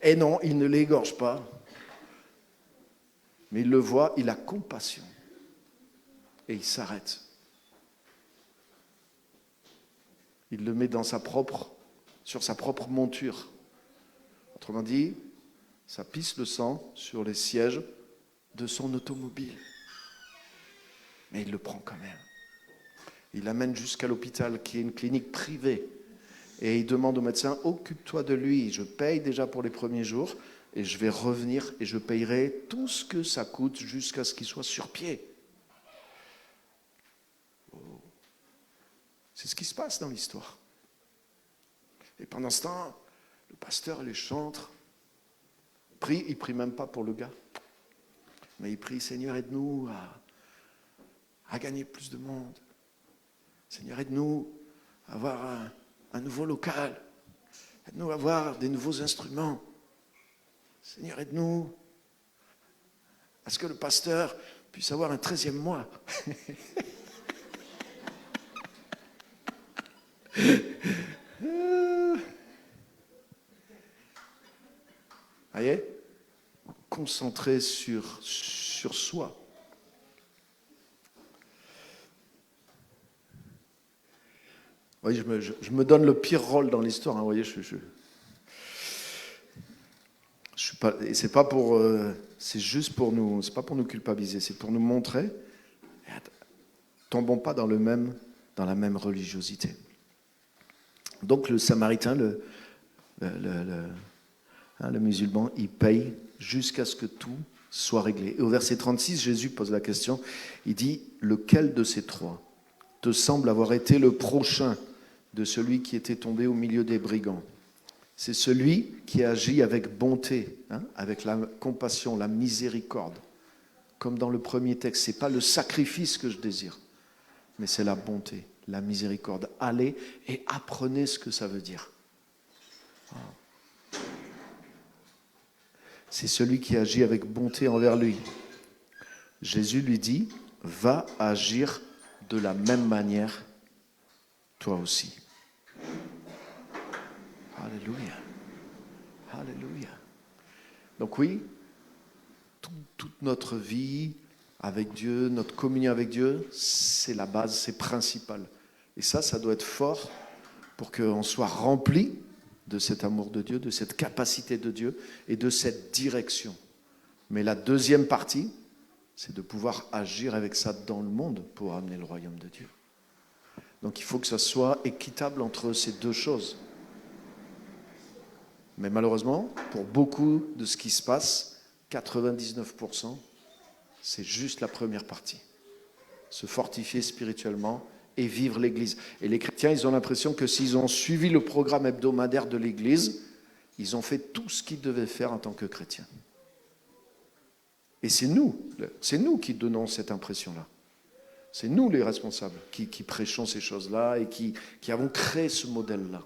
Et non, il ne l'égorge pas. Mais il le voit, il a compassion. Et il s'arrête. Il le met sur sa propre monture. Autrement dit, ça pisse le sang sur les sièges de son automobile. Mais il le prend quand même. Il l'amène jusqu'à l'hôpital, qui est une clinique privée. Et il demande au médecin, occupe-toi de lui, je paye déjà pour les premiers jours, et je vais revenir et je payerai tout ce que ça coûte jusqu'à ce qu'il soit sur pied. Oh. C'est ce qui se passe dans l'histoire. Et pendant ce temps, le pasteur et les chantres prient, ils ne prient même pas pour le gars. Mais ils prient, Seigneur, aide-nous à gagner plus de monde. Seigneur, aide-nous à avoir un nouveau local. Aide-nous à avoir des nouveaux instruments. Seigneur, aide-nous à ce que le pasteur puisse avoir un 13e mois. Voyez, concentré sur soi. Oui, je me donne le pire rôle dans l'histoire. Hein, vous voyez, je suis pas. Et c'est pas pour. C'est juste pour nous. C'est pas pour nous culpabiliser. C'est pour nous montrer. Tombons pas dans la même religiosité. Donc le Samaritain, le musulman, il paye jusqu'à ce que tout soit réglé. Et au verset 36, Jésus pose la question. Il dit, lequel de ces trois te semble avoir été le prochain de celui qui était tombé au milieu des brigands? C'est celui qui agit avec bonté, hein, avec la compassion, la miséricorde. Comme dans le premier texte, ce n'est pas le sacrifice que je désire, mais c'est la bonté, la miséricorde. Allez et apprenez ce que ça veut dire. C'est celui qui agit avec bonté envers lui. Jésus lui dit, va agir de la même manière, toi aussi. Alléluia. Alléluia. Donc oui, toute notre vie avec Dieu, notre communion avec Dieu, c'est la base, c'est principal. Et ça doit être fort pour qu'on soit rempli de cet amour de Dieu, de cette capacité de Dieu et de cette direction. Mais la deuxième partie, c'est de pouvoir agir avec ça dans le monde pour amener le royaume de Dieu. Donc il faut que ça soit équitable entre ces deux choses. Mais malheureusement, pour beaucoup de ce qui se passe, 99%, c'est juste la première partie. Se fortifier spirituellement et vivre l'Église. Et les chrétiens, ils ont l'impression que s'ils ont suivi le programme hebdomadaire de l'Église, ils ont fait tout ce qu'ils devaient faire en tant que chrétiens. Et c'est nous qui donnons cette impression-là. C'est nous les responsables qui prêchons ces choses-là et qui avons créé ce modèle-là.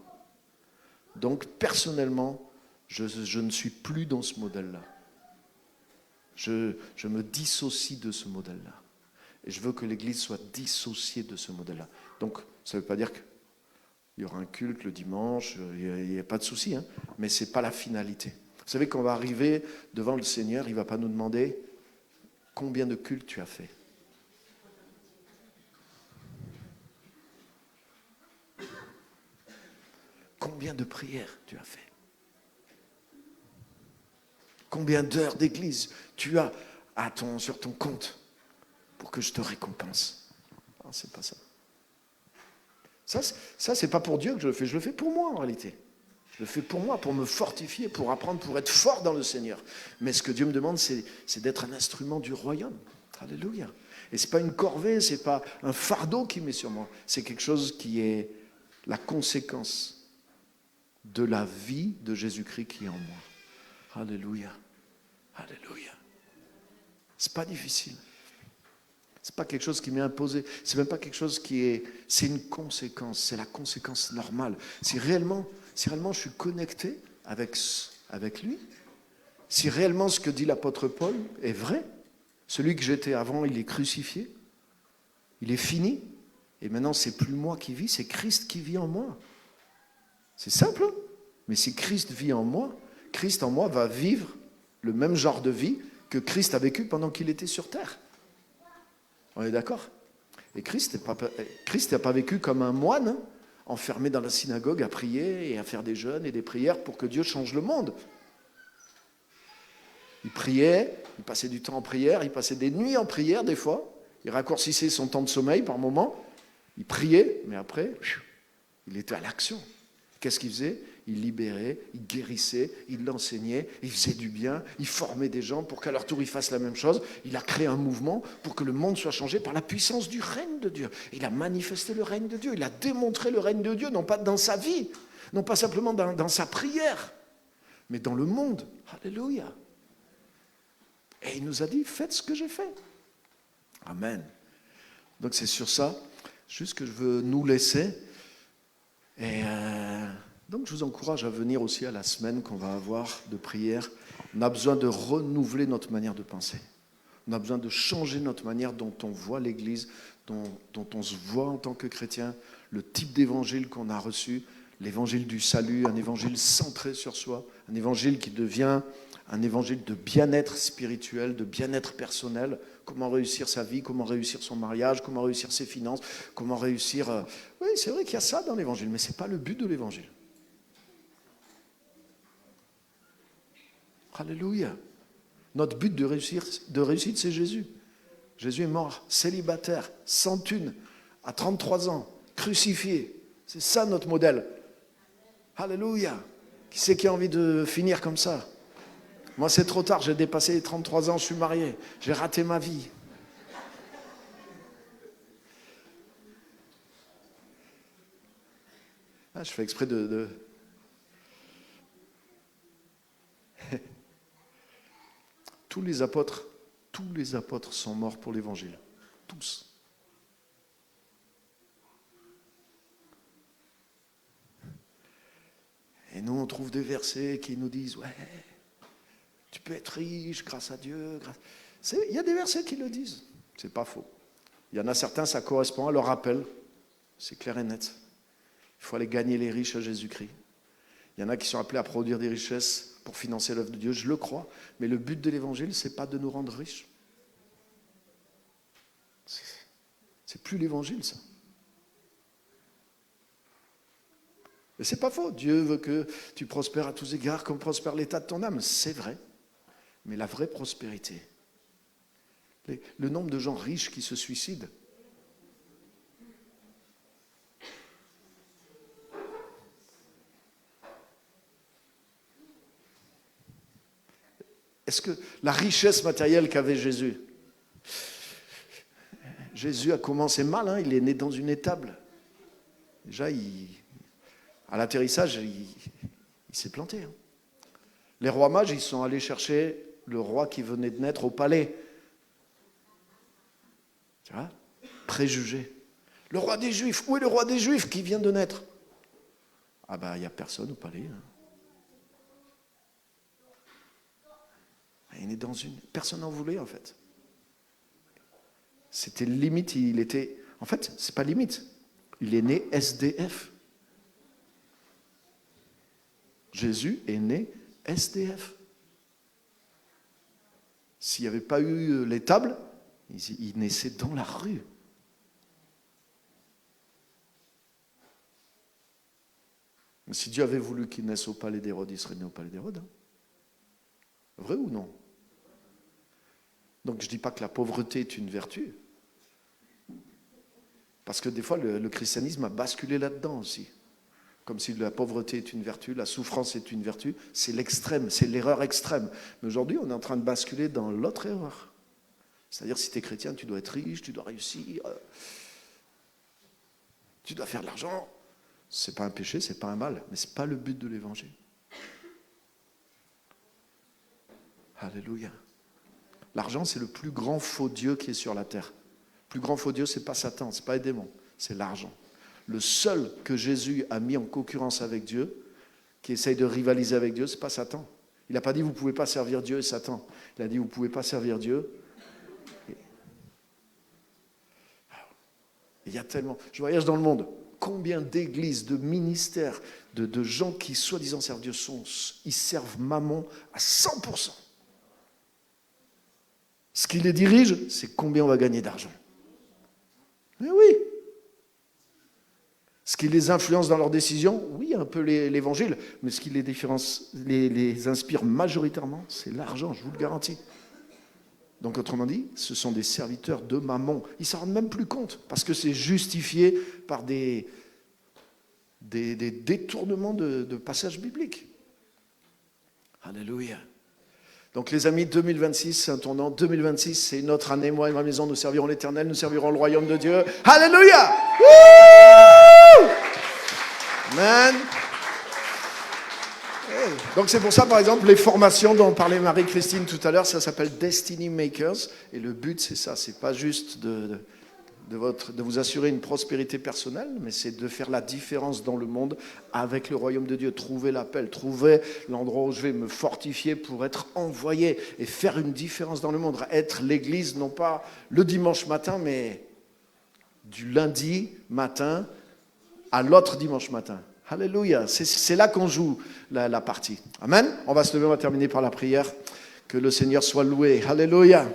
Donc personnellement, je ne suis plus dans ce modèle-là. Je me dissocie de ce modèle-là. Et je veux que l'Église soit dissociée de ce modèle-là. Donc ça ne veut pas dire qu'il y aura un culte le dimanche, il n'y a pas de souci, hein, mais ce n'est pas la finalité. Vous savez qu'on va arriver devant le Seigneur, il ne va pas nous demander combien de cultes tu as fait. Combien de prières tu as fait? Combien d'heures d'église tu as sur ton compte pour que je te récompense? Non, c'est pas ça. Ça, c'est pas pour Dieu que je le fais pour moi en réalité. Je le fais pour moi, pour me fortifier, pour apprendre, pour être fort dans le Seigneur. Mais ce que Dieu me demande, c'est d'être un instrument du royaume. Alléluia. Et c'est pas une corvée, c'est pas un fardeau qu'il met sur moi. C'est quelque chose qui est la conséquence de la vie de Jésus-Christ qui est en moi. Alléluia. Alléluia. C'est pas difficile. C'est pas quelque chose qui m'est imposé. C'est même pas quelque chose c'est une conséquence. C'est la conséquence normale. Si réellement je suis connecté avec lui, si réellement ce que dit l'apôtre Paul est vrai, celui que j'étais avant, il est crucifié, il est fini, et maintenant c'est plus moi qui vis, c'est Christ qui vit en moi. C'est simple, hein? Mais si Christ vit en moi, Christ en moi va vivre le même genre de vie que Christ a vécu pendant qu'il était sur terre. On est d'accord? Et Christ n'a pas vécu comme un moine, hein, enfermé dans la synagogue à prier et à faire des jeûnes et des prières pour que Dieu change le monde. Il priait, il passait du temps en prière, il passait des nuits en prière des fois, il raccourcissait son temps de sommeil par moment, il priait, mais après, il était à l'action. Qu'est-ce qu'il faisait? Il libérait, il guérissait, il enseignait, il faisait du bien, il formait des gens pour qu'à leur tour ils fassent la même chose. Il a créé un mouvement pour que le monde soit changé par la puissance du règne de Dieu. Il a manifesté le règne de Dieu, il a démontré le règne de Dieu, non pas dans sa vie, non pas simplement dans sa prière, mais dans le monde. Alléluia. Et il nous a dit, faites ce que j'ai fait. Amen. Donc c'est sur ça, juste que je veux nous laisser. Et donc je vous encourage à venir aussi à la semaine qu'on va avoir de prière. On a besoin de renouveler notre manière de penser. On a besoin de changer notre manière dont on voit l'Église, dont on se voit en tant que chrétien, le type d'évangile qu'on a reçu, l'évangile du salut, un évangile centré sur soi, un évangile qui devient un évangile de bien-être spirituel, de bien-être personnel, comment réussir sa vie, comment réussir son mariage, comment réussir ses finances, comment réussir... Oui, c'est vrai qu'il y a ça dans l'évangile, mais ce n'est pas le but de l'évangile. Alléluia. Notre but de réussite, c'est Jésus. Jésus est mort, célibataire, sans thune, à 33 ans, crucifié. C'est ça notre modèle. Alléluia. Qui c'est qui a envie de finir comme ça? Moi, c'est trop tard, j'ai dépassé les 33 ans, je suis marié, j'ai raté ma vie. Ah, je fais exprès de... Tous les apôtres sont morts pour l'évangile. Tous. Et nous, on trouve des versets qui nous disent, ouais, tu peux être riche grâce à Dieu. Il y a des versets qui le disent. C'est pas faux. Il y en a certains, ça correspond à leur appel. C'est clair et net. Il faut aller gagner les riches à Jésus-Christ. Il y en a qui sont appelés à produire des richesses pour financer l'œuvre de Dieu, je le crois. Mais le but de l'évangile, ce n'est pas de nous rendre riches. C'est plus l'évangile, ça. Et c'est pas faux. Dieu veut que tu prospères à tous égards, comme prospère l'état de ton âme. C'est vrai. Mais la vraie prospérité, le nombre de gens riches qui se suicident, est-ce que la richesse matérielle qu'avait Jésus, Jésus a commencé mal, hein, il est né dans une étable. Déjà, à l'atterrissage, il s'est planté. Hein. Les rois mages, ils sont allés chercher le roi qui venait de naître au palais. Tu vois, préjugé. Le roi des Juifs, où est le roi des Juifs qui vient de naître? Ah ben, il n'y a personne au palais. Hein. Il est dans une... Personne n'en voulait, en fait. C'était limite, il était... En fait, c'est pas limite. Il est né SDF. Jésus est né SDF. S'il n'y avait pas eu les tables, il naissait dans la rue. Mais si Dieu avait voulu qu'il naisse au palais d'Hérode, il serait né au palais d'Hérode. Hein. Vrai ou non? Donc je ne dis pas que la pauvreté est une vertu. Parce que des fois, le christianisme a basculé là-dedans aussi. Comme si la pauvreté est une vertu, la souffrance est une vertu. C'est l'extrême, c'est l'erreur extrême. Mais aujourd'hui, on est en train de basculer dans l'autre erreur. C'est-à-dire, si tu es chrétien, tu dois être riche, tu dois réussir, tu dois faire de l'argent. Ce n'est pas un péché, ce n'est pas un mal, mais ce n'est pas le but de l'évangile. Alléluia. L'argent, c'est le plus grand faux Dieu qui est sur la terre. Le plus grand faux Dieu, ce n'est pas Satan, ce n'est pas les démons, c'est l'argent. Le seul que Jésus a mis en concurrence avec Dieu, qui essaye de rivaliser avec Dieu, ce n'est pas Satan. Il n'a pas dit vous ne pouvez pas servir Dieu et Satan. Il a dit vous ne pouvez pas servir Dieu. Il y a tellement... Je voyage dans le monde. Combien d'églises, de ministères, de gens qui soi-disant servent Dieu, ils servent Mammon à 100%. Ce qui les dirige, c'est combien on va gagner d'argent. Mais oui. Ce qui les influence dans leurs décisions, oui, un peu l'évangile, mais ce qui les inspire majoritairement, c'est l'argent, je vous le garantis. Donc, autrement dit, ce sont des serviteurs de Mammon. Ils ne s'en rendent même plus compte, parce que c'est justifié par des détournements de passages bibliques. Alléluia. Donc, les amis, 2026, c'est un tournant. 2026, c'est notre année. Moi et ma maison, nous servirons l'Éternel, nous servirons le royaume de Dieu. Alléluia. Wouh! Amen. Donc c'est pour ça, par exemple, les formations dont parlait Marie-Christine tout à l'heure, ça s'appelle Destiny Makers. Et le but, c'est ça. C'est pas juste de vous assurer une prospérité personnelle, mais c'est de faire la différence dans le monde avec le royaume de Dieu. Trouver l'appel, trouver l'endroit où je vais me fortifier pour être envoyé et faire une différence dans le monde. Être l'église, non pas le dimanche matin, mais du lundi matin à l'autre dimanche matin. Alléluia, c'est là qu'on joue la partie. Amen. On va se lever, on va terminer par la prière. Que le Seigneur soit loué. Alléluia.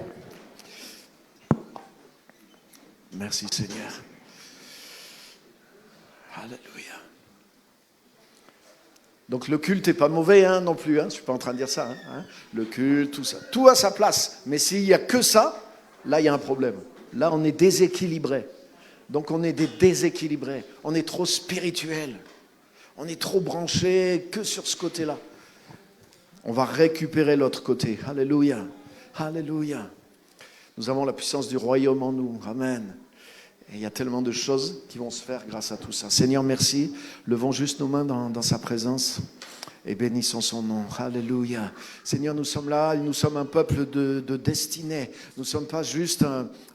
Merci Seigneur. Alléluia. Donc le culte n'est pas mauvais non plus. Je ne suis pas en train de dire ça. Le culte, tout ça. Tout a sa place. Mais s'il n'y a que ça, là il y a un problème. Là on est déséquilibré. Donc on est des déséquilibrés. On est trop spirituel. On est trop branché que sur ce côté-là. On va récupérer l'autre côté. Alléluia. Alléluia. Nous avons la puissance du royaume en nous. Amen. Et il y a tellement de choses qui vont se faire grâce à tout ça. Seigneur, merci. Levons juste nos mains dans sa présence et bénissons son nom. Alléluia. Seigneur, nous sommes là, nous sommes un peuple de destinée. Nous ne sommes pas juste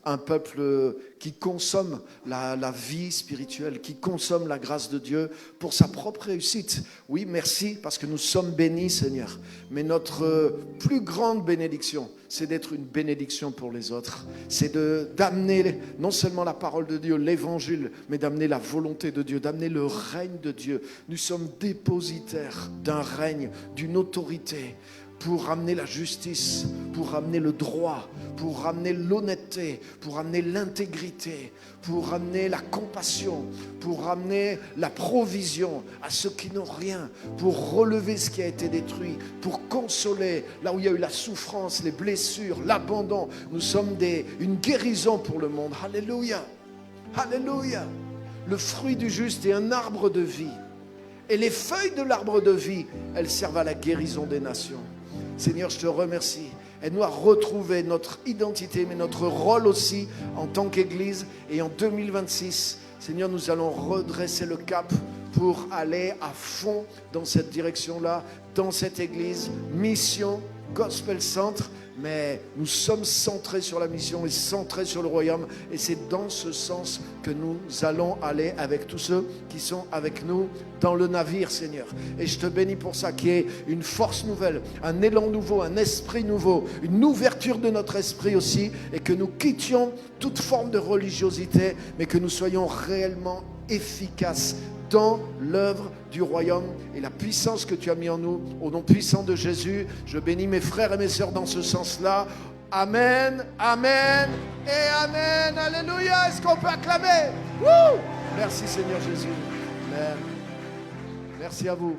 un peuple qui consomme la vie spirituelle, qui consomme la grâce de Dieu pour sa propre réussite. Oui, merci, parce que nous sommes bénis, Seigneur. Mais notre plus grande bénédiction, c'est d'être une bénédiction pour les autres. C'est d'amener non seulement la parole de Dieu, l'évangile, mais d'amener la volonté de Dieu, d'amener le règne de Dieu. Nous sommes dépositaires d'un règne, d'une autorité. pour ramener la justice, pour ramener le droit, pour ramener l'honnêteté, pour ramener l'intégrité, pour ramener la compassion, pour ramener la provision à ceux qui n'ont rien, pour relever ce qui a été détruit, pour consoler là où il y a eu la souffrance, les blessures, l'abandon. Nous sommes une guérison pour le monde. Alléluia, alléluia. Le fruit du juste est un arbre de vie. Et les feuilles de l'arbre de vie, elles servent à la guérison des nations. Seigneur, je te remercie. Aide-nous à retrouver notre identité, mais notre rôle aussi en tant qu'Église. Et en 2026, Seigneur, nous allons redresser le cap pour aller à fond dans cette direction-là, dans cette Église. Mission, Gospel Centre, mais nous sommes centrés sur la mission et centrés sur le royaume. Et c'est dans ce sens que nous allons aller avec tous ceux qui sont avec nous dans le navire, Seigneur. Et je te bénis pour ça, qu'il y ait une force nouvelle, un élan nouveau, un esprit nouveau, une ouverture de notre esprit aussi, et que nous quittions toute forme de religiosité, mais que nous soyons réellement efficaces dans l'œuvre du royaume et la puissance que tu as mis en nous. Au nom puissant de Jésus, je bénis mes frères et mes sœurs dans ce sens-là. Amen, amen et amen. Alléluia. Est-ce qu'on peut acclamer? Wouh! Merci Seigneur Jésus. Amen. Merci à vous.